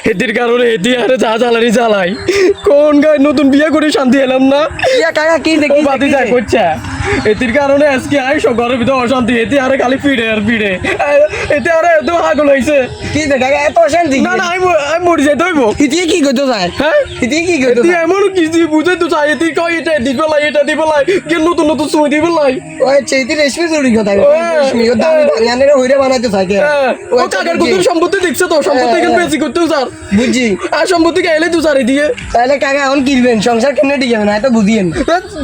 এদের কারণে এদি আরে যা জ্বালানি জ্বালাই কোন গায়ে নতুন বিয়ে করে শান্তি এলাম না কাকা কি দেখি বাতি যা করছে এদের কারণে আজকে আইসো ঘরের ভিতরে অশান্তি এতে আরে খালি পিড়ে আর পিড়ে এতে আরে এত হাগল হয়েছে কি দেখ কাকা এত অশান্তি না না আমি মরে যাই দইব ইতি কি করতে চায় হ্যাঁ ইতি কি করতে এতে এমন কিছু বুঝে তো চাই এতে কয় এটা দিবে লাই এটা দিবে লাই যে নতুন নতুন সময় দিবে লাই ওই চেতি রেশমি জড়ি কথা রেশমি ও দাম বাঙালিরা হইরে বানাইতে থাকে ও কাকার কত সম্পত্তি দেখছে তো সম্পত্তি কেন বেশি করতেও স্যার বুঝছি আর সম্পত্তি গাইলে তো স্যার এদিকে তাহলে কাকা এখন কিনবেন সংসার কেমনে ঠিক যাবে না এত বুঝিয়েন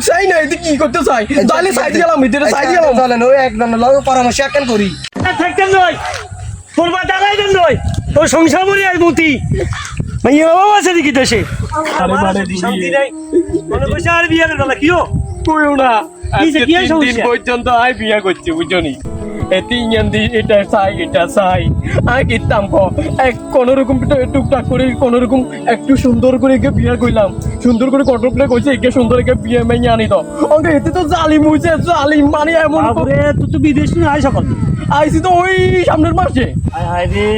চাই না এদিকে কি করতে চাই তাহলে সাইড গেলাম ভিতরে সাইড গেলাম চলেন ওই একজন লগ পরামর্শ একখান করি থাকতেন নয় তোরবা দাঁড়াইতেন নয় তোর সংসার মরে আর মতি মাইয়া বাবা আছে দেখি দেশে শান্তি নাই মনে করছে আর বিয়ে করে গেল কিও কইও না কি আজকে আর 3 দিন সমস্যা? পর্যন্ত আই বিয়া করছি বুঝনি এতি ইয়ান্দি এটা চাই আই কিতাম এক কোন রকম টুকটাক করে কোন রকম একটু সুন্দর করে একে বিয়া কইলাম সুন্দর করে কটক করে কইছে একে সুন্দর একে বিয়ে মাইয়া আনি তো ওকে এতে তো জালিম হইছে জালিম মানে এমন বাবুরে তুই তো বিদেশ নিয়ে আয় সকাল আইছি তো ওই সামনের মাসে আয় হায় রে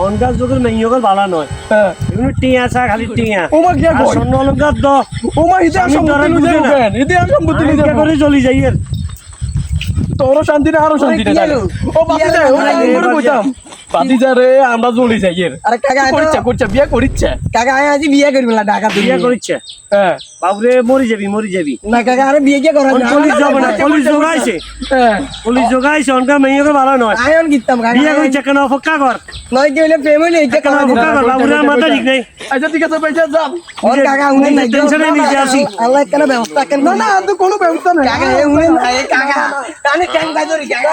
অনকার যুগের মেয়েগুলো ভালো নয় হ্যাঁ এগুলো টিয়া চা খালি টিয়া ওমা কি আর কই স্বর্ণ অলঙ্কার দ ওমা ইতে আমি সম্পত্তি ধরা লুজে বুঝে না। উঠেন ইতে সম্পত্তি লুজে বিয়ে করে চলি যাই এর তোরও শান্তি না আরো শান্তি না কি হলো? ও বাতি যায় ও আমি করে কইতাম বাতি যা রে আমরা চলে যাই এর আরে কাকা করিচ্ছে করছে বিয়া করিচ্ছে কাকা আয় আজ বিয়ে করবে না ঢাকা বিয়ে করিচ্ছে হ্যাঁ বাবুরে মরি যাবি না কাকা আরে বিয়ে কে করা পুলিশ যাবে না পুলিশ যোগাইছে হ্যাঁ পুলিশ যোগাইছে অনকার মেয়েগুলো ভালো নয় আয়ন কিতাম কাকা বিয়ে করিচ্ছে কেন অপেক্ষা কর নয় কি হইলে প্রেম হইলে এটা কেন করা অপেক্ষা কর বাবুরে মাথা ঠিক নেই আচ্ছা ঠিক আছে পয়সা যান ওর কাকা উনি নাই টেনশনে নিজে আছি আল্লাহ কেন ব্যবস্থা কেন না না আর তো কোনো ব্যবস্থা নেই কাকা এ উনি নাই কাকা আমি কেন গাজরি কাকা